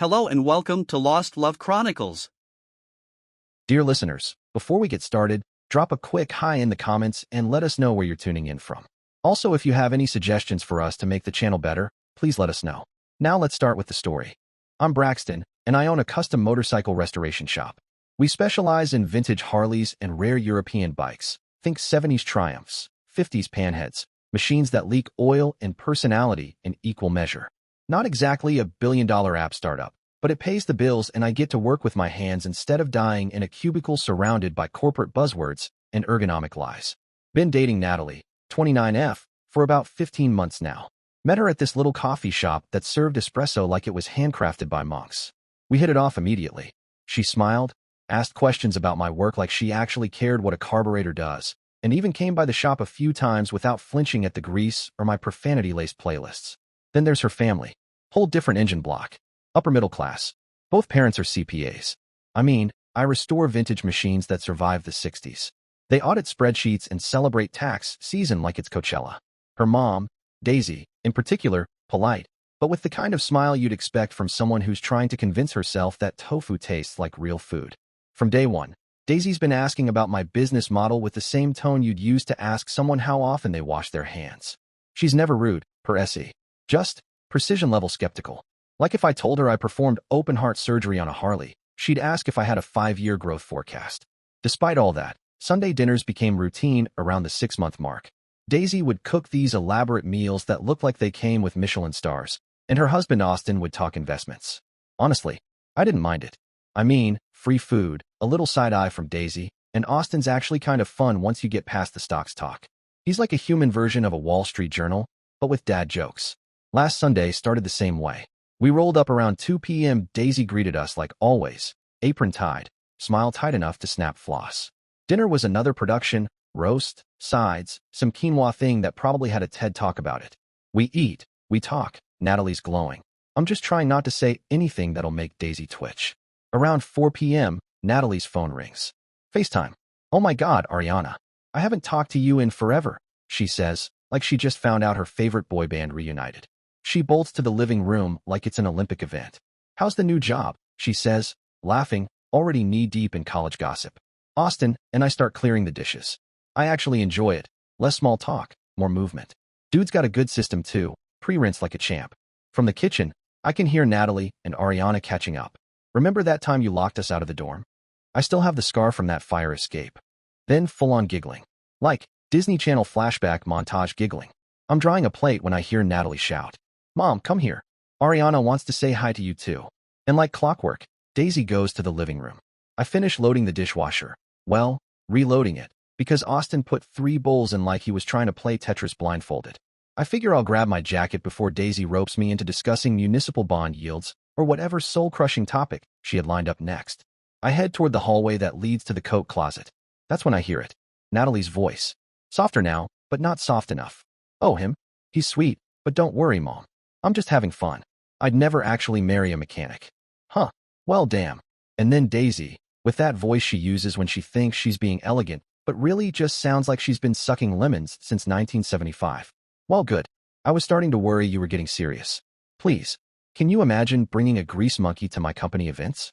Hello and welcome to Lost Love Chronicles. Dear listeners, before we get started, drop a quick hi in the comments and let us know where you're tuning in from. Also, if you have any suggestions for us to make the channel better, please let us know. Now let's start with the story. I'm Braxton, and I own a custom motorcycle restoration shop. We specialize in vintage Harleys and rare European bikes. Think 70s Triumphs, 50s Panheads, machines that leak oil and personality in equal measure. Not exactly a billion-dollar app startup, but it pays the bills and I get to work with my hands instead of dying in a cubicle surrounded by corporate buzzwords and ergonomic lies. Been dating Natalie, 29F, for about 15 months now. Met her at this little coffee shop that served espresso like it was handcrafted by monks. We hit it off immediately. She smiled, asked questions about my work like she actually cared what a carburetor does, and even came by the shop a few times without flinching at the grease or my profanity-laced playlists. Then there's her family. Whole different engine block. Upper middle class. Both parents are CPAs. I restore vintage machines that survived the 60s. They audit spreadsheets and celebrate tax season like it's Coachella. Her mom, Daisy, in particular, polite, but with the kind of smile you'd expect from someone who's trying to convince herself that tofu tastes like real food. From day one, Daisy's been asking about my business model with the same tone you'd use to ask someone how often they wash their hands. She's never rude, per se. Just precision-level skeptical. Like if I told her I performed open-heart surgery on a Harley, she'd ask if I had a 5-year growth forecast. Despite all that, Sunday dinners became routine around the 6-month mark. Daisy would cook these elaborate meals that looked like they came with Michelin stars, and her husband Austin would talk investments. Honestly, I didn't mind it. Free food, a little side-eye from Daisy, and Austin's actually kind of fun once you get past the stocks talk. He's like a human version of a Wall Street Journal, but with dad jokes. Last Sunday started the same way. We rolled up around 2 p.m. Daisy greeted us like always, apron tied, smile tight enough to snap floss. Dinner was another production, roast, sides, some quinoa thing that probably had a TED Talk about it. We eat, we talk, Natalie's glowing. I'm just trying not to say anything that'll make Daisy twitch. Around 4 p.m., Natalie's phone rings. FaceTime. Oh my God, Ariana. I haven't talked to you in forever, she says, like she just found out her favorite boy band reunited. She bolts to the living room like it's an Olympic event. How's the new job? She says, laughing, already knee-deep in college gossip. Austin and I start clearing the dishes. I actually enjoy it. Less small talk, more movement. Dude's got a good system too, pre-rinse like a champ. From the kitchen, I can hear Natalie and Ariana catching up. Remember that time you locked us out of the dorm? I still have the scar from that fire escape. Then full-on giggling. Like, Disney Channel flashback montage giggling. I'm drying a plate when I hear Natalie shout. Mom, come here. Ariana wants to say hi to you too. And like clockwork, Daisy goes to the living room. I finish loading the dishwasher. Well, reloading it, because Austin put 3 bowls in like he was trying to play Tetris blindfolded. I figure I'll grab my jacket before Daisy ropes me into discussing municipal bond yields or whatever soul-crushing topic she had lined up next. I head toward the hallway that leads to the coat closet. That's when I hear it. Natalie's voice. Softer now, but not soft enough. Oh, him? He's sweet, but don't worry, Mom. I'm just having fun. I'd never actually marry a mechanic. Huh. Well, damn. And then Daisy, with that voice she uses when she thinks she's being elegant, but really just sounds like she's been sucking lemons since 1975. Well, good. I was starting to worry you were getting serious. Please, can you imagine bringing a grease monkey to my company events?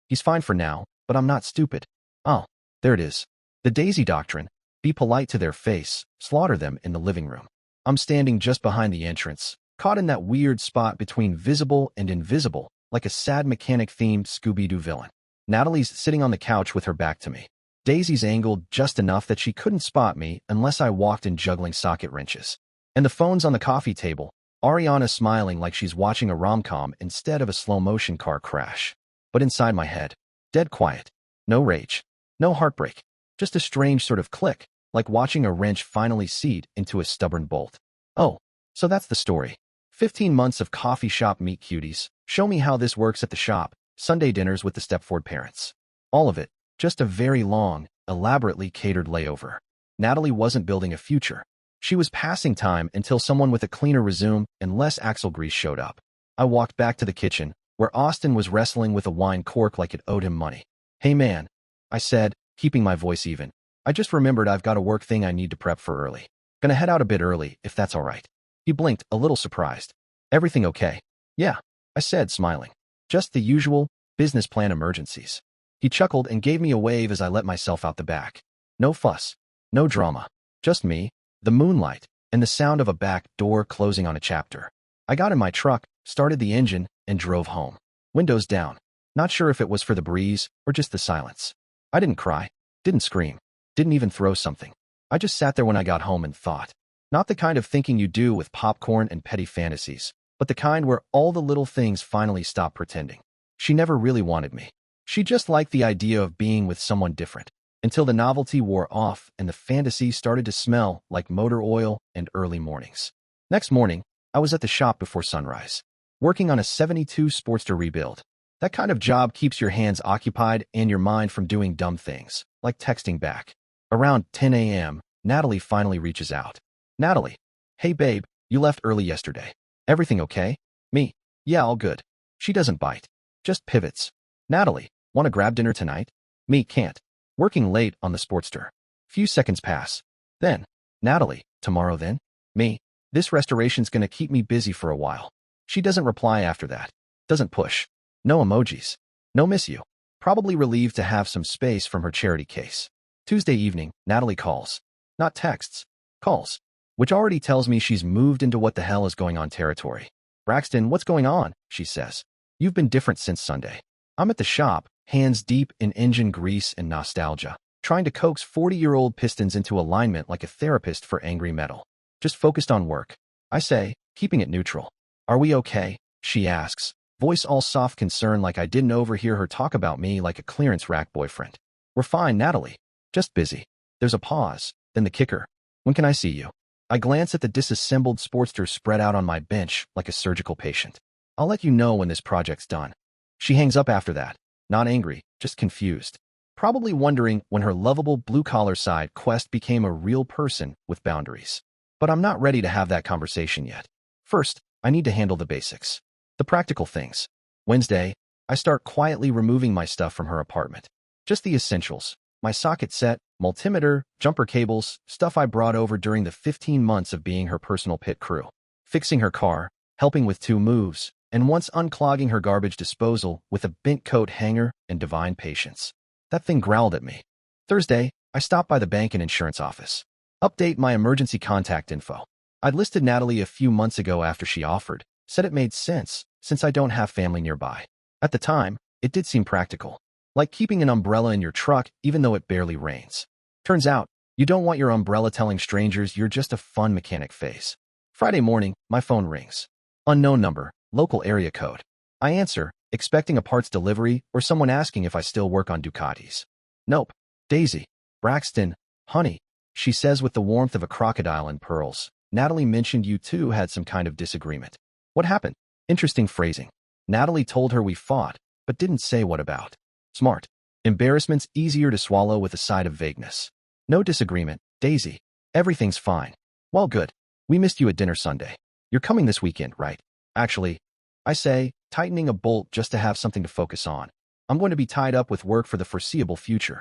He's fine for now, but I'm not stupid. Oh, there it is. The Daisy doctrine. Be polite to their face, slaughter them in the living room. I'm standing just behind the entrance, caught in that weird spot between visible and invisible, like a sad mechanic-themed Scooby-Doo villain. Natalie's sitting on the couch with her back to me. Daisy's angled just enough that she couldn't spot me unless I walked in juggling socket wrenches. And the phone's on the coffee table, Ariana smiling like she's watching a rom-com instead of a slow-motion car crash. But inside my head, dead quiet. No rage. No heartbreak. Just a strange sort of click, like watching a wrench finally seat into a stubborn bolt. Oh, so that's the story. 15 months of coffee shop meet cuties, show me how this works at the shop, Sunday dinners with the Stepford parents. All of it, just a very long, elaborately catered layover. Natalie wasn't building a future. She was passing time until someone with a cleaner resume and less axle grease showed up. I walked back to the kitchen, where Austin was wrestling with a wine cork like it owed him money. Hey man, I said, keeping my voice even. I just remembered I've got a work thing I need to prep for early. Gonna head out a bit early, if that's all right. He blinked, a little surprised. Everything okay? Yeah, I said, smiling. Just the usual business plan emergencies. He chuckled and gave me a wave as I let myself out the back. No fuss, no drama, just me, the moonlight, and the sound of a back door closing on a chapter. I got in my truck, started the engine, and drove home. Windows down. Not sure if it was for the breeze or just the silence. I didn't cry, didn't scream, didn't even throw something. I just sat there when I got home and thought. Not the kind of thinking you do with popcorn and petty fantasies, but the kind where all the little things finally stop pretending. She never really wanted me. She just liked the idea of being with someone different, until the novelty wore off and the fantasy started to smell like motor oil and early mornings. Next morning, I was at the shop before sunrise, working on a '72 Sportster rebuild. That kind of job keeps your hands occupied and your mind from doing dumb things, like texting back. Around 10 a.m., Natalie finally reaches out. Natalie, hey babe, you left early yesterday. Everything okay? Me, yeah, all good. She doesn't bite. Just pivots. Natalie, want to grab dinner tonight? Me, can't. Working late on the Sportster. Few seconds pass. Then, Natalie, tomorrow then? Me, this restoration's gonna keep me busy for a while. She doesn't reply after that. Doesn't push. No emojis. No miss you. Probably relieved to have some space from her charity case. Tuesday evening, Natalie calls. Not texts. Calls. Which already tells me she's moved into what the hell is going on territory. Braxton, what's going on? She says. You've been different since Sunday. I'm at the shop, hands deep in engine grease and nostalgia, trying to coax 40-year-old pistons into alignment like a therapist for angry metal. Just focused on work. I say, keeping it neutral. Are we okay? She asks, voice all soft concern like I didn't overhear her talk about me like a clearance rack boyfriend. We're fine, Natalie. Just busy. There's a pause, then the kicker. When can I see you? I glance at the disassembled Sportster spread out on my bench like a surgical patient. I'll let you know when this project's done. She hangs up after that, not angry, just confused. Probably wondering when her lovable blue-collar side quest became a real person with boundaries. But I'm not ready to have that conversation yet. First, I need to handle the basics. The practical things. Wednesday, I start quietly removing my stuff from her apartment. Just the essentials. My socket set, multimeter, jumper cables, stuff I brought over during the 15 months of being her personal pit crew. Fixing her car, helping with 2 moves, and once unclogging her garbage disposal with a bent coat hanger and divine patience. That thing growled at me. Thursday, I stopped by the bank and insurance office. Update my emergency contact info. I'd listed Natalie a few months ago after she offered, said it made sense since I don't have family nearby. At the time, it did seem practical. Like keeping an umbrella in your truck even though it barely rains. Turns out, you don't want your umbrella telling strangers you're just a fun mechanic face. Friday morning, my phone rings. Unknown number, local area code. I answer, expecting a parts delivery or someone asking if I still work on Ducatis. Nope. Daisy. Braxton. Honey. She says with the warmth of a crocodile in pearls. Natalie mentioned you two had some kind of disagreement. What happened? Interesting phrasing. Natalie told her we fought, but didn't say what about. Smart. Embarrassment's easier to swallow with a side of vagueness. No disagreement, Daisy. Everything's fine. Well, good. We missed you at dinner Sunday. You're coming this weekend, right? Actually, I say, tightening a bolt just to have something to focus on. I'm going to be tied up with work for the foreseeable future.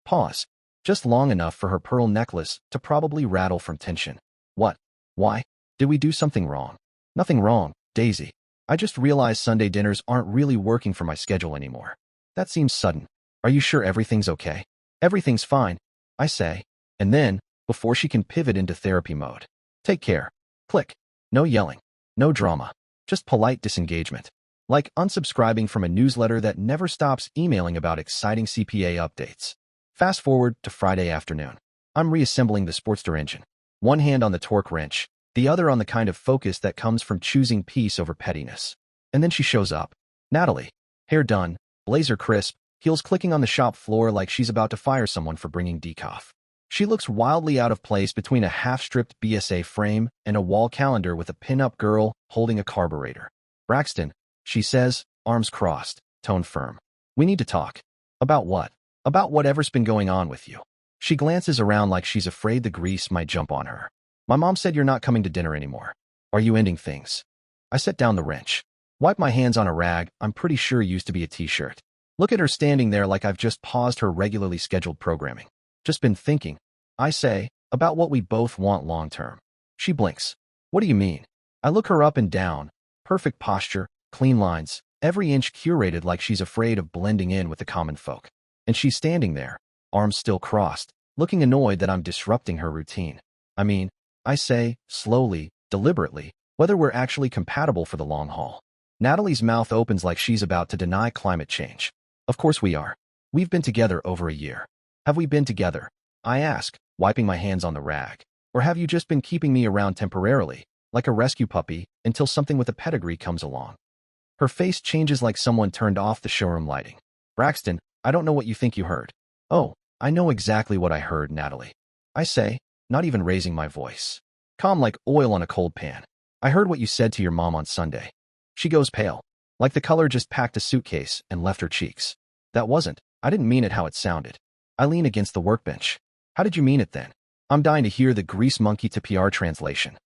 Pause. Just long enough for her pearl necklace to probably rattle from tension. What? Why? Did we do something wrong? Nothing wrong, Daisy. I just realized Sunday dinners aren't really working for my schedule anymore. That seems sudden. Are you sure everything's okay? Everything's fine, I say, and then, before she can pivot into therapy mode. Take care. Click. No yelling. No drama. Just polite disengagement. Like unsubscribing from a newsletter that never stops emailing about exciting CPA updates. Fast forward to Friday afternoon. I'm reassembling the Sportster engine. One hand on the torque wrench, the other on the kind of focus that comes from choosing peace over pettiness. And then she shows up. Natalie. Hair done, blazer crisp, heels clicking on the shop floor like she's about to fire someone for bringing decaf. She looks wildly out of place between a half-stripped BSA frame and a wall calendar with a pin-up girl holding a carburetor. Braxton, she says, arms crossed, tone firm. We need to talk. About what? About whatever's been going on with you. She glances around like she's afraid the grease might jump on her. My mom said you're not coming to dinner anymore. Are you ending things? I set down the wrench. Wipe my hands on a rag I'm pretty sure used to be a t-shirt. Look at her standing there like I've just paused her regularly scheduled programming. Just been thinking, I say, about what we both want long-term. She blinks. What do you mean? I look her up and down. Perfect posture, clean lines, every inch curated like she's afraid of blending in with the common folk. And she's standing there, arms still crossed, looking annoyed that I'm disrupting her routine. I mean, I say, slowly, deliberately, whether we're actually compatible for the long haul. Natalie's mouth opens like she's about to deny climate change. Of course we are. We've been together over a year. Have we been together? I ask, wiping my hands on the rag. Or have you just been keeping me around temporarily, like a rescue puppy, until something with a pedigree comes along? Her face changes like someone turned off the showroom lighting. Braxton, I don't know what you think you heard. Oh, I know exactly what I heard, Natalie. I say, not even raising my voice. Calm like oil on a cold pan. I heard what you said to your mom on Sunday. She goes pale, like the color just packed a suitcase and left her cheeks. I didn't mean it how it sounded. I lean against the workbench. How did you mean it then? I'm dying to hear the grease monkey to PR translation.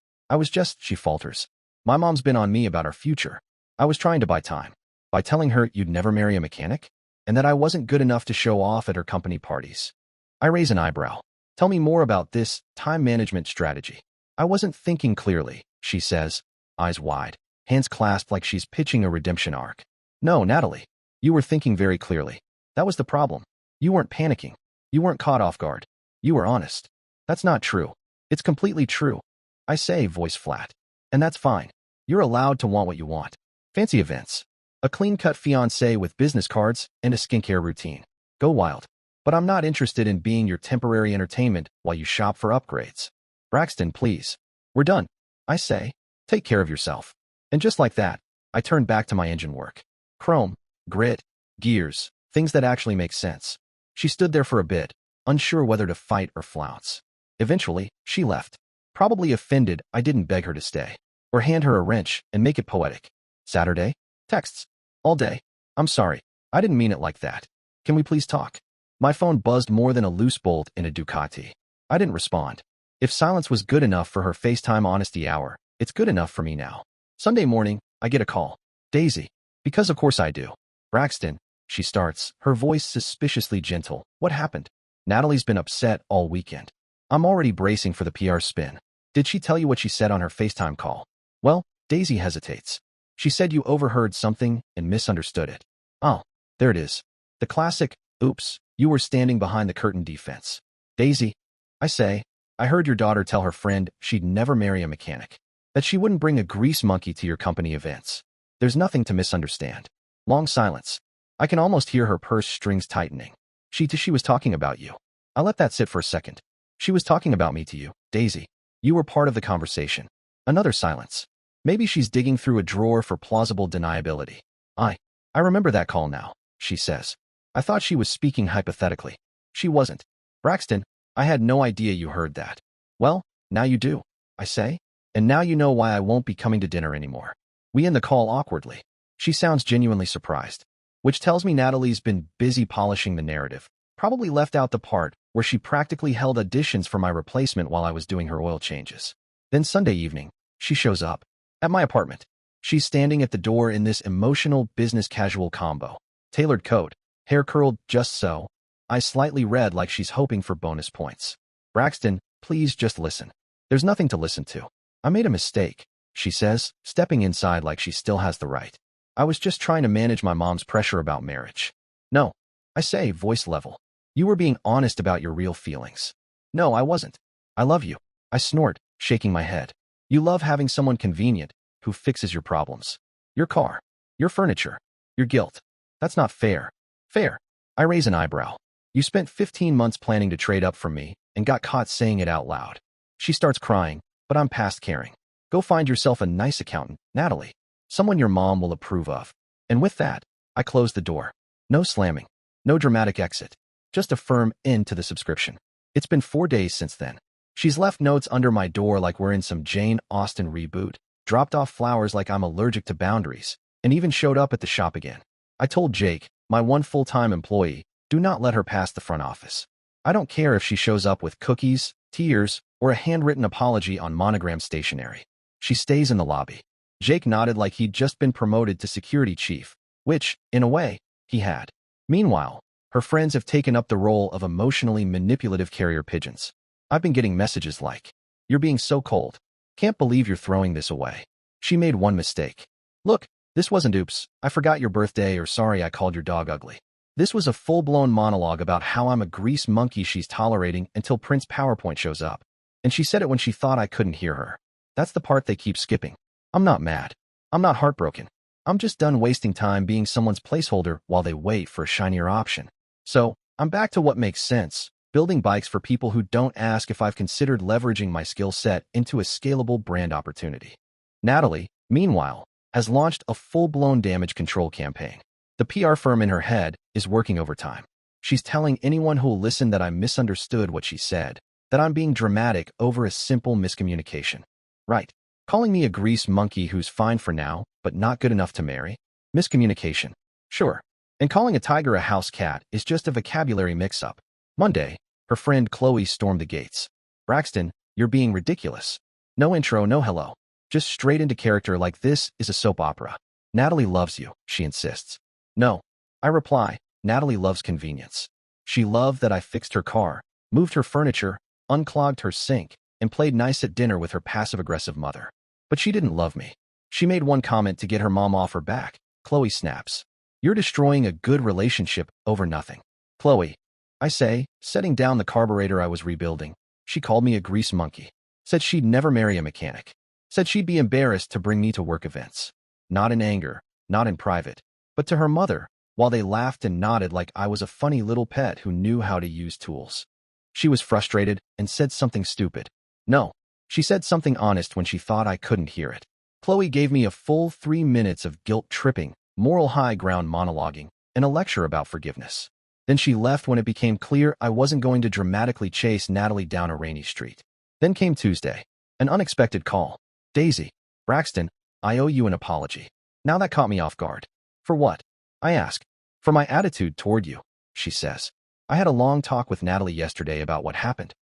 She falters. My mom's been on me about our future. I was trying to buy time. By telling her you'd never marry a mechanic? And that I wasn't good enough to show off at her company parties. I raise an eyebrow. Tell me more about this time management strategy. I wasn't thinking clearly, she says, eyes wide, hands clasped like she's pitching a redemption arc. No, Natalie. You were thinking very clearly. That was the problem. You weren't panicking. You weren't caught off guard. You were honest. That's not true. It's completely true. I say, voice flat. And that's fine. You're allowed to want what you want. Fancy events. A clean-cut fiancé with business cards and a skincare routine. Go wild. But I'm not interested in being your temporary entertainment while you shop for upgrades. Braxton, please. We're done. I say, take care of yourself. And just like that, I turn back to my engine work. Chrome, grit, gears, things that actually make sense. She stood there for a bit, unsure whether to fight or flounce. Eventually, she left. Probably offended I didn't beg her to stay. Or hand her a wrench and make it poetic. Saturday? Texts. All day. I'm sorry. I didn't mean it like that. Can we please talk? My phone buzzed more than a loose bolt in a Ducati. I didn't respond. If silence was good enough for her FaceTime honesty hour, it's good enough for me now. Sunday morning, I get a call. Daisy. Because of course I do. Braxton, she starts, her voice suspiciously gentle. What happened? Natalie's been upset all weekend. I'm already bracing for the PR spin. Did she tell you what she said on her FaceTime call? Well, Daisy hesitates. She said you overheard something and misunderstood it. Oh, there it is. The classic, oops, you were standing behind the curtain defense. Daisy, I say, I heard your daughter tell her friend she'd never marry a mechanic. That she wouldn't bring a grease monkey to your company events. There's nothing to misunderstand. Long silence. I can almost hear her purse strings tightening. She was talking about you. I let that sit for a second. She was talking about me to you, Daisy. You were part of the conversation. Another silence. Maybe she's digging through a drawer for plausible deniability. I remember that call now, she says. I thought she was speaking hypothetically. She wasn't. Braxton, I had no idea you heard that. Well, now you do, I say. And now you know why I won't be coming to dinner anymore. We end the call awkwardly. She sounds genuinely surprised. Which tells me Natalie's been busy polishing the narrative. Probably left out the part where she practically held auditions for my replacement while I was doing her oil changes. Then Sunday evening, she shows up. At my apartment. She's standing at the door in this emotional business casual combo. Tailored coat, hair curled just so, eyes slightly red like she's hoping for bonus points. Braxton, please just listen. There's nothing to listen to. I made a mistake, she says, stepping inside like she still has the right. I was just trying to manage my mom's pressure about marriage. No, I say, voice level. You were being honest about your real feelings. No, I wasn't. I love you. I snort, shaking my head. You love having someone convenient who fixes your problems. Your car, your furniture, your guilt. That's not fair. Fair. I raise an eyebrow. You spent 15 months planning to trade up from me and got caught saying it out loud. She starts crying, but I'm past caring. Go find yourself a nice accountant, Natalie. Someone your mom will approve of. And with that, I close the door. No slamming. No dramatic exit. Just a firm end to the subscription. It's been 4 days since then. She's left notes under my door like we're in some Jane Austen reboot, dropped off flowers like I'm allergic to boundaries, and even showed up at the shop again. I told Jake, my one full-time employee, do not let her pass the front office. I don't care if she shows up with cookies, tears, or a handwritten apology on monogram stationery. She stays in the lobby. Jake nodded like he'd just been promoted to security chief, which, in a way, he had. Meanwhile, her friends have taken up the role of emotionally manipulative carrier pigeons. I've been getting messages like, "You're being so cold. Can't believe you're throwing this away. She made one mistake. Look, This wasn't oops, I forgot your birthday or sorry I called your dog ugly. This was a full-blown monologue about how I'm a grease monkey she's tolerating until Prince PowerPoint shows up. And she said it when she thought I couldn't hear her. That's the part they keep skipping. I'm not mad. I'm not heartbroken. I'm just done wasting time being someone's placeholder while they wait for a shinier option. So, I'm back to what makes sense, building bikes for people who don't ask if I've considered leveraging my skill set into a scalable brand opportunity. Natalie, meanwhile, has launched a full-blown damage control campaign. The PR firm in her head is working overtime. She's telling anyone who'll listen that I misunderstood what she said, that I'm being dramatic over a simple miscommunication. Right. Calling me a grease monkey who's fine for now, but not good enough to marry? Miscommunication. Sure. And calling a tiger a house cat is just a vocabulary mix-up. Monday, her friend Chloe stormed the gates. Braxton, you're being ridiculous. No intro, no hello. Just straight into character like this is a soap opera. Natalie loves you, she insists. No. I reply, Natalie loves convenience. She loved that I fixed her car, moved her furniture, unclogged her sink, and played nice at dinner with her passive-aggressive mother. But she didn't love me. She made one comment to get her mom off her back. Chloe snaps. You're destroying a good relationship over nothing. Chloe, I say, setting down the carburetor I was rebuilding. She called me a grease monkey. Said she'd never marry a mechanic. Said she'd be embarrassed to bring me to work events. Not in anger, not in private, but to her mother, while they laughed and nodded like I was a funny little pet who knew how to use tools. She was frustrated and said something stupid. No, she said something honest when she thought I couldn't hear it. Chloe gave me a full 3 minutes of guilt-tripping, moral high ground monologuing, and a lecture about forgiveness. Then she left when it became clear I wasn't going to dramatically chase Natalie down a rainy street. Then came Tuesday. An unexpected call. Daisy. Braxton, I owe you an apology. Now that caught me off guard. For what? I ask. For my attitude toward you, she says. I had a long talk with Natalie yesterday about what happened.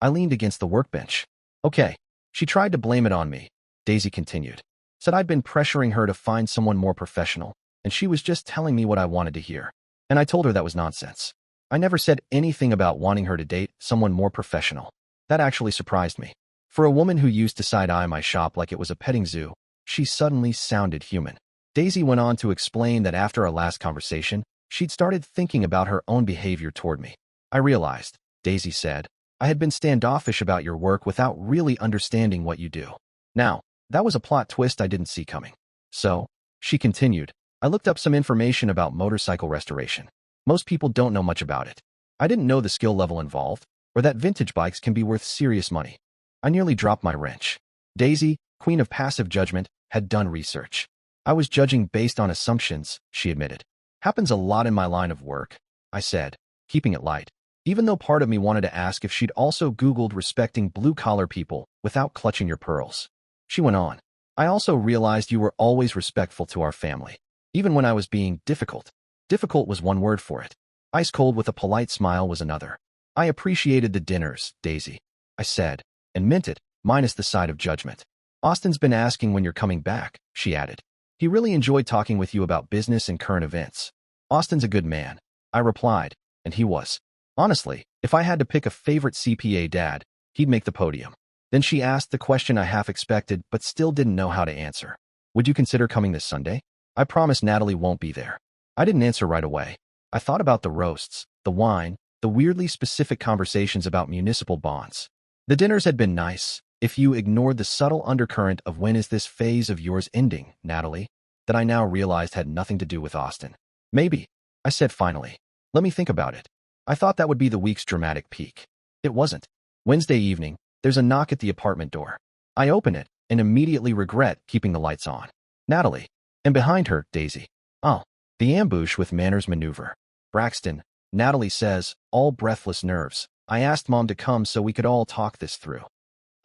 I leaned against the workbench. Okay. She tried to blame it on me, Daisy continued. Said I'd been pressuring her to find someone more professional, and she was just telling me what I wanted to hear. And I told her that was nonsense. I never said anything about wanting her to date someone more professional. That actually surprised me. For a woman who used to side-eye my shop like it was a petting zoo, she suddenly sounded human. Daisy went on to explain that after our last conversation, she'd started thinking about her own behavior toward me. I realized, Daisy said, I had been standoffish about your work without really understanding what you do. Now, that was a plot twist I didn't see coming. So, she continued, I looked up some information about motorcycle restoration. Most people don't know much about it. I didn't know the skill level involved, or that vintage bikes can be worth serious money. I nearly dropped my wrench. Daisy, queen of passive judgment, had done research. I was judging based on assumptions, she admitted. Happens a lot in my line of work, I said, keeping it light, even though part of me wanted to ask if she'd also Googled respecting blue-collar people without clutching your pearls. She went on. I also realized you were always respectful to our family, even when I was being difficult. Difficult was one word for it. Ice cold with a polite smile was another. I appreciated the dinners, Daisy, I said, and meant it, minus the side of judgment. Austin's been asking when you're coming back, she added. He really enjoyed talking with you about business and current events. Austin's a good man, I replied, and he was. Honestly, if I had to pick a favorite CPA dad, he'd make the podium. Then she asked the question I half expected but still didn't know how to answer. Would you consider coming this Sunday? I promise Natalie won't be there. I didn't answer right away. I thought about the roasts, the wine, the weirdly specific conversations about municipal bonds. The dinners had been nice, if you ignored the subtle undercurrent of when is this phase of yours ending, Natalie, that I now realized had nothing to do with Austin. Maybe, I said finally. Let me think about it. I thought that would be the week's dramatic peak. It wasn't. Wednesday evening, there's a knock at the apartment door. I open it and immediately regret keeping the lights on. Natalie. And behind her, Daisy. Oh, the ambush with manners maneuver. Braxton, Natalie says, all breathless nerves. I asked Mom to come so we could all talk this through.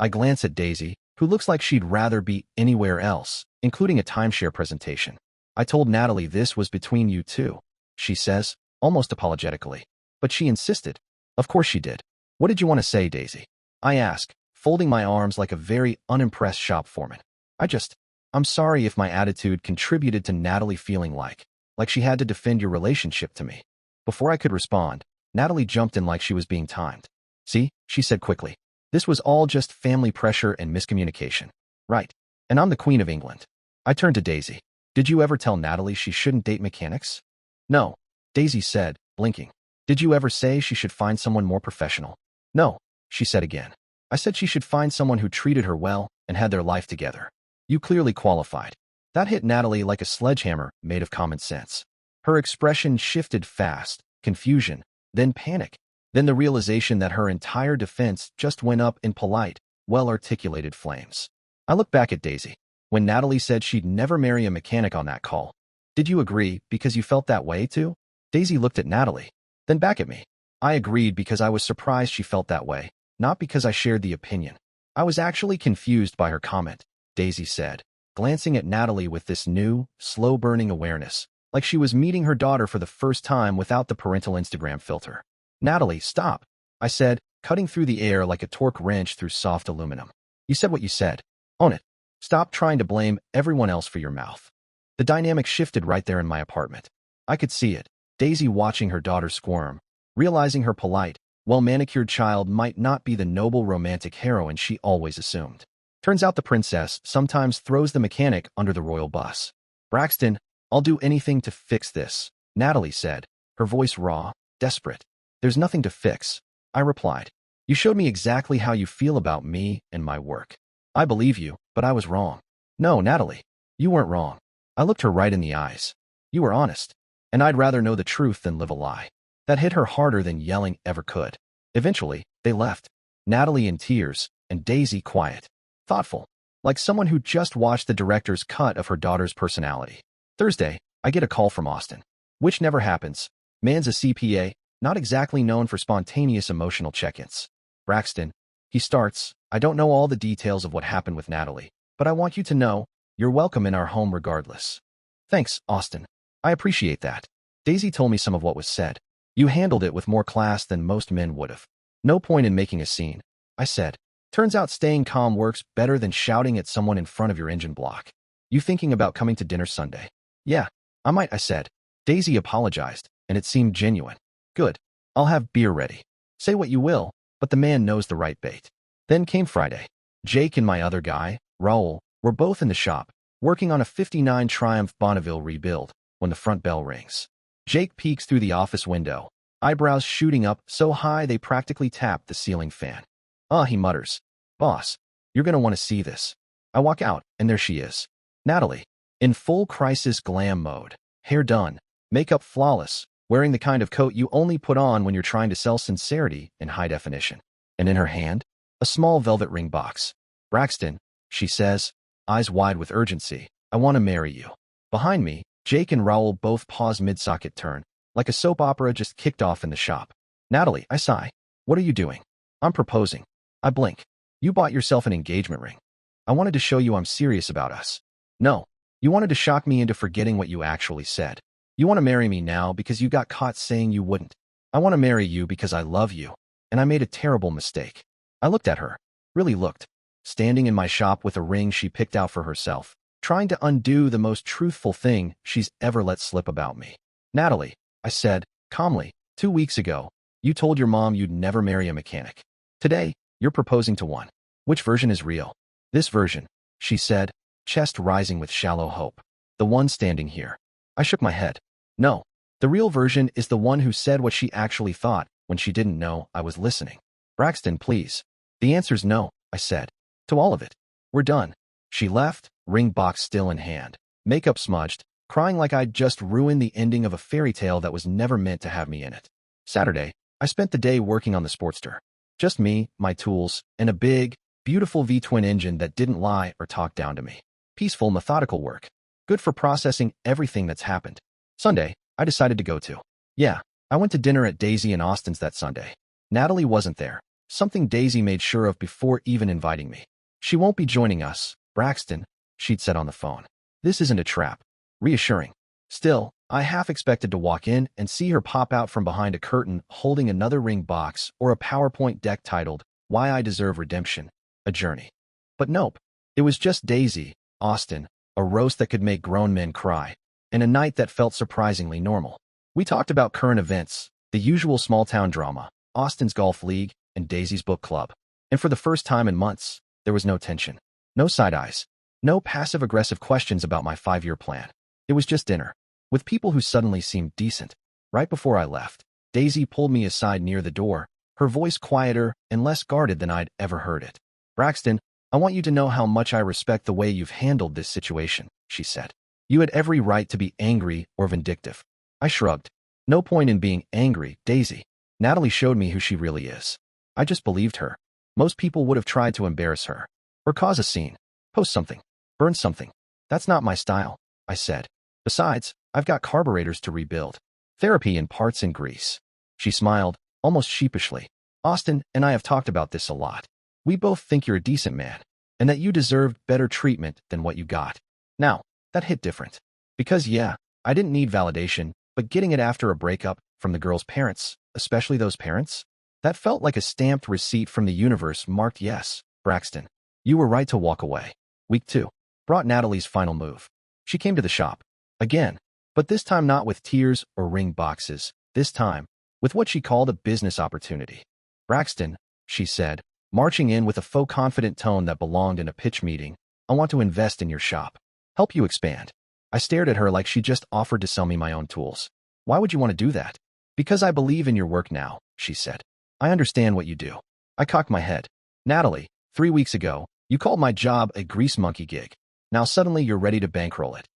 I glance at Daisy, who looks like she'd rather be anywhere else, including a timeshare presentation. I told Natalie this was between you two, she says, almost apologetically. But she insisted. Of course she did. What did you want to say, Daisy? I ask, folding my arms like a very unimpressed shop foreman. I'm sorry if my attitude contributed to Natalie feeling like she had to defend your relationship to me. Before I could respond, Natalie jumped in like she was being timed. See, she said quickly. This was all just family pressure and miscommunication. Right. And I'm the Queen of England. I turned to Daisy. Did you ever tell Natalie she shouldn't date mechanics? No, Daisy said, blinking. Did you ever say she should find someone more professional? No, she said again. I said she should find someone who treated her well and had their life together. You clearly qualified. That hit Natalie like a sledgehammer made of common sense. Her expression shifted fast, confusion, then panic, then the realization that her entire defense just went up in polite, well-articulated flames. I looked back at Daisy. When Natalie said she'd never marry a mechanic on that call. Did you agree because you felt that way too? Daisy looked at Natalie, then back at me. I agreed because I was surprised she felt that way, not because I shared the opinion. I was actually confused by her comment, Daisy said, glancing at Natalie with this new, slow-burning awareness, like she was meeting her daughter for the first time without the parental Instagram filter. Natalie, stop, I said, cutting through the air like a torque wrench through soft aluminum. You said what you said. Own it. Stop trying to blame everyone else for your mouth. The dynamic shifted right there in my apartment. I could see it, Daisy watching her daughter squirm, realizing her polite, well-manicured child might not be the noble romantic heroine she always assumed. Turns out the princess sometimes throws the mechanic under the royal bus. Braxton, I'll do anything to fix this, Natalie said, her voice raw, desperate. There's nothing to fix, I replied. You showed me exactly how you feel about me and my work. I believe you, but I was wrong. No, Natalie, you weren't wrong. I looked her right in the eyes. You were honest, and I'd rather know the truth than live a lie. That hit her harder than yelling ever could. Eventually, they left, Natalie in tears and Daisy quiet, thoughtful, like someone who just watched the director's cut of her daughter's personality. Thursday, I get a call from Austin, which never happens. Man's a CPA, not exactly known for spontaneous emotional check-ins. Braxton, he starts, I don't know all the details of what happened with Natalie, but I want you to know, you're welcome in our home regardless. Thanks, Austin. I appreciate that. Daisy told me some of what was said. You handled it with more class than most men would have. No point in making a scene, I said. Turns out staying calm works better than shouting at someone in front of your engine block. You thinking about coming to dinner Sunday? Yeah, I might, I said. Daisy apologized, and it seemed genuine. Good. I'll have beer ready. Say what you will, but the man knows the right bait. Then came Friday. Jake and my other guy, Raul, were both in the shop, working on a '59 Triumph Bonneville rebuild, when the front bell rings. Jake peeks through the office window, eyebrows shooting up so high they practically tap the ceiling fan. He mutters. Boss, you're gonna want to see this. I walk out, and there she is. Natalie, in full crisis glam mode, hair done, makeup flawless, wearing the kind of coat you only put on when you're trying to sell sincerity in high definition. And in her hand, a small velvet ring box. Braxton, she says, eyes wide with urgency, I want to marry you. Behind me, Jake and Raul both pause mid-socket turn, like a soap opera just kicked off in the shop. Natalie, I sigh. What are you doing? I'm proposing. I blink. You bought yourself an engagement ring. I wanted to show you I'm serious about us. No, you wanted to shock me into forgetting what you actually said. You want to marry me now because you got caught saying you wouldn't. I want to marry you because I love you, and I made a terrible mistake. I looked at her, really looked, standing in my shop with a ring she picked out for herself, trying to undo the most truthful thing she's ever let slip about me. Natalie, I said, calmly, 2 weeks ago, you told your mom you'd never marry a mechanic. Today, you're proposing to one. Which version is real? This version, she said, chest rising with shallow hope. The one standing here. I shook my head. No, the real version is the one who said what she actually thought when she didn't know I was listening. Braxton, please. The answer's no, I said. To all of it. We're done. She left, ring box still in hand, makeup smudged, crying like I'd just ruined the ending of a fairy tale that was never meant to have me in it. Saturday, I spent the day working on the Sportster. Just me, my tools, and a big, beautiful V-twin engine that didn't lie or talk down to me. Peaceful, methodical work. Good for processing everything that's happened. Sunday, I decided to go to. Yeah, I went to dinner at Daisy and Austin's that Sunday. Natalie wasn't there, something Daisy made sure of before even inviting me. She won't be joining us, Braxton, she'd said on the phone. This isn't a trap. Reassuring. Still, I half expected to walk in and see her pop out from behind a curtain holding another ring box or a PowerPoint deck titled, Why I Deserve Redemption, A Journey. But nope. It was just Daisy, Austin, a roast that could make grown men cry, and a night that felt surprisingly normal. We talked about current events, the usual small-town drama, Austin's golf league, and Daisy's book club. And for the first time in months, there was no tension. No side eyes. No passive-aggressive questions about my 5-year plan. It was just dinner, with people who suddenly seemed decent. Right before I left, Daisy pulled me aside near the door, her voice quieter and less guarded than I'd ever heard it. "Braxton, I want you to know how much I respect the way you've handled this situation," she said. "You had every right to be angry or vindictive." I shrugged. "No point in being angry, Daisy. Natalie showed me who she really is. I just believed her. Most people would have tried to embarrass her, or cause a scene, post something, burn something. That's not my style," I said. "Besides, I've got carburetors to rebuild. Therapy and parts in Greece." She smiled, almost sheepishly. "Austin and I have talked about this a lot. We both think you're a decent man, and that you deserved better treatment than what you got." Now, that hit different. Because yeah, I didn't need validation, but getting it after a breakup from the girl's parents, especially those parents, that felt like a stamped receipt from the universe marked yes, Braxton. You were right to walk away. Week 2 brought Natalie's final move. She came to the shop. Again, but this time not with tears or ring boxes. This time, with what she called a business opportunity. "Braxton," she said, marching in with a faux confident tone that belonged in a pitch meeting, "I want to invest in your shop. Help you expand." I stared at her like she just offered to sell me my own tools. "Why would you want to do that?" "Because I believe in your work now," she said. "I understand what you do." I cocked my head. "Natalie, 3 weeks ago, you called my job a grease monkey gig. Now suddenly you're ready to bankroll it."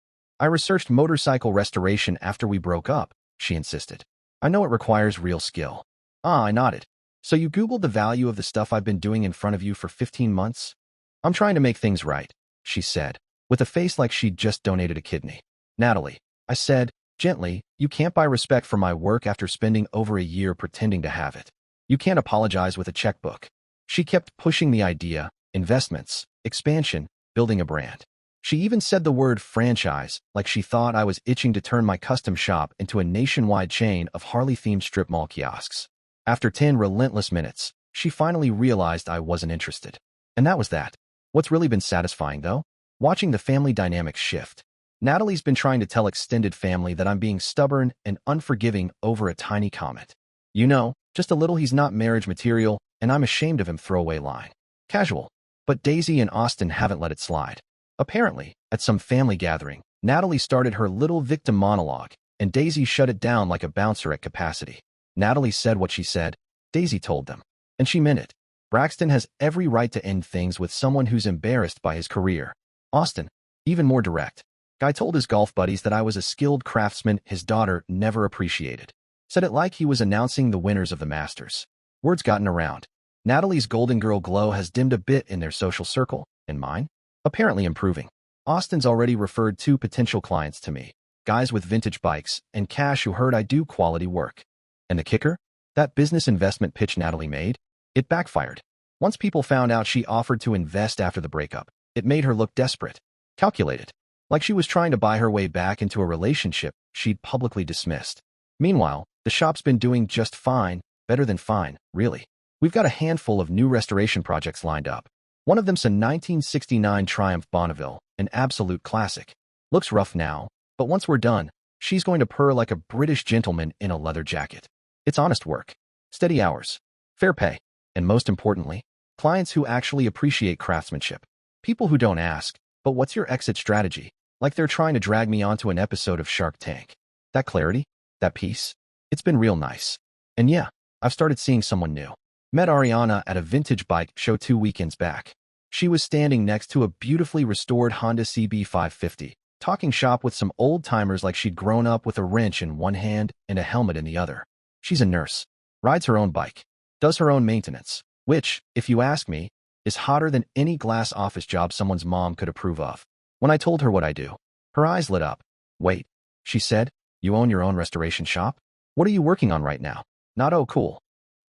"I researched motorcycle restoration after we broke up," she insisted. "I know it requires real skill." I nodded. "So you Googled the value of the stuff I've been doing in front of you for 15 months? "I'm trying to make things right," she said, with a face like she'd just donated a kidney. "Natalie," I said, gently, "you can't buy respect for my work after spending over a year pretending to have it. You can't apologize with a checkbook." She kept pushing the idea, investments, expansion, building a brand. She even said the word franchise, like she thought I was itching to turn my custom shop into a nationwide chain of Harley-themed strip mall kiosks. After 10 relentless minutes, she finally realized I wasn't interested. And that was that. What's really been satisfying, though? Watching the family dynamics shift. Natalie's been trying to tell extended family that I'm being stubborn and unforgiving over a tiny comment. "You know, just a little he's not marriage material, and I'm ashamed of him," throwaway line. Casual. But Daisy and Austin haven't let it slide. Apparently, at some family gathering, Natalie started her little victim monologue, and Daisy shut it down like a bouncer at capacity. Natalie said what she said, Daisy told them. And she meant it. Braxton has every right to end things with someone who's embarrassed by his career. Austin, even more direct. Guy told his golf buddies that I was a skilled craftsman his daughter never appreciated. Said it like he was announcing the winners of the Masters. Word's gotten around. Natalie's Golden Girl glow has dimmed a bit in their social circle, and mine? Apparently improving. Austin's already referred 2 potential clients to me, guys with vintage bikes and cash who heard I do quality work. And the kicker? That business investment pitch Natalie made? It backfired. Once people found out she offered to invest after the breakup, it made her look desperate, calculated, like she was trying to buy her way back into a relationship she'd publicly dismissed. Meanwhile, the shop's been doing just fine, better than fine, really. We've got a handful of new restoration projects lined up. One of them's a 1969 Triumph Bonneville, an absolute classic. Looks rough now, but once we're done, she's going to purr like a British gentleman in a leather jacket. It's honest work, steady hours, fair pay, and most importantly, clients who actually appreciate craftsmanship. People who don't ask, "But what's your exit strategy?" Like they're trying to drag me onto an episode of Shark Tank. That clarity, that peace, it's been real nice. And yeah, I've started seeing someone new. Met Ariana at a vintage bike show 2 weekends back. She was standing next to a beautifully restored Honda CB550, talking shop with some old-timers like she'd grown up with a wrench in one hand and a helmet in the other. She's a nurse, rides her own bike, does her own maintenance, which, if you ask me, is hotter than any glass office job someone's mom could approve of. When I told her what I do, her eyes lit up. "Wait," she said, "you own your own restoration shop? What are you working on right now?" "Not oh cool."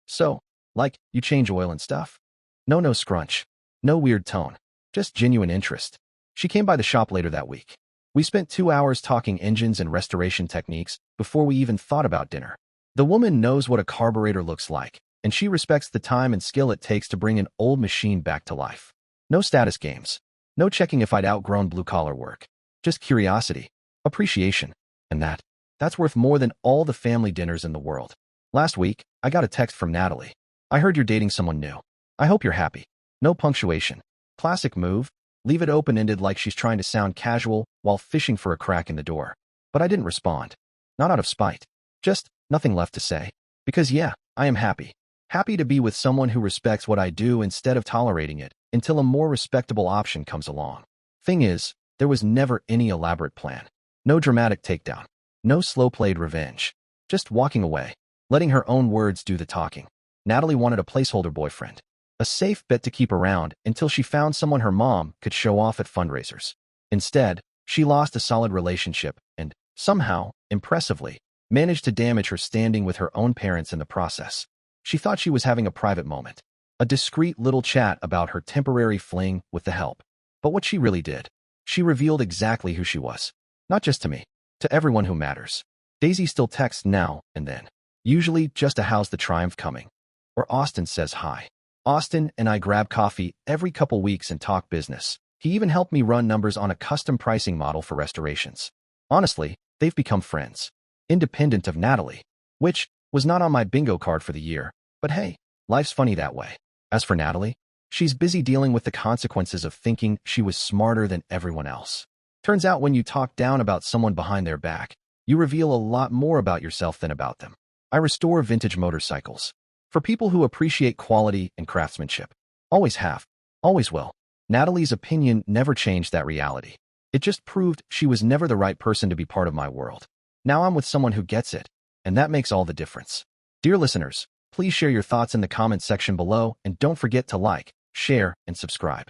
"So, like, you change oil and stuff?" No scrunch. No weird tone. Just genuine interest. She came by the shop later that week. We spent 2 hours talking engines and restoration techniques before we even thought about dinner. The woman knows what a carburetor looks like, and she respects the time and skill it takes to bring an old machine back to life. No status games. No checking if I'd outgrown blue-collar work. Just curiosity, appreciation, and that's worth more than all the family dinners in the world. Last week, I got a text from Natalie. "I heard you're dating someone new. I hope you're happy." No punctuation. Classic move, Leave it open-ended like she's trying to sound casual while fishing for a crack in the door. But I didn't respond. Not out of spite. Just nothing left to say. Because yeah, I am happy. Happy to be with someone who respects what I do instead of tolerating it until a more respectable option comes along. Thing is, there was never any elaborate plan. No dramatic takedown. No slow-played revenge. Just walking away, letting her own words do the talking. Natalie wanted a placeholder boyfriend. A safe bet to keep around until she found someone her mom could show off at fundraisers. Instead, she lost a solid relationship and, somehow, impressively, managed to damage her standing with her own parents in the process. She thought she was having a private moment, a discreet little chat about her temporary fling with the help. But what she really did, she revealed exactly who she was. Not just to me, to everyone who matters. Daisy still texts now and then, usually just a how's the triumph coming. Or Austin says hi. Austin and I grab coffee every couple weeks and talk business. He even helped me run numbers on a custom pricing model for restorations. Honestly, they've become friends. Independent of Natalie, which was not on my bingo card for the year, but hey, life's funny that way. As for Natalie, she's busy dealing with the consequences of thinking she was smarter than everyone else. Turns out when you talk down about someone behind their back, you reveal a lot more about yourself than about them. I restore vintage motorcycles. For people who appreciate quality and craftsmanship. Always have. Always will. Natalie's opinion never changed that reality. It just proved she was never the right person to be part of my world. Now I'm with someone who gets it, and that makes all the difference. Dear listeners, please share your thoughts in the comments section below and don't forget to like, share, and subscribe.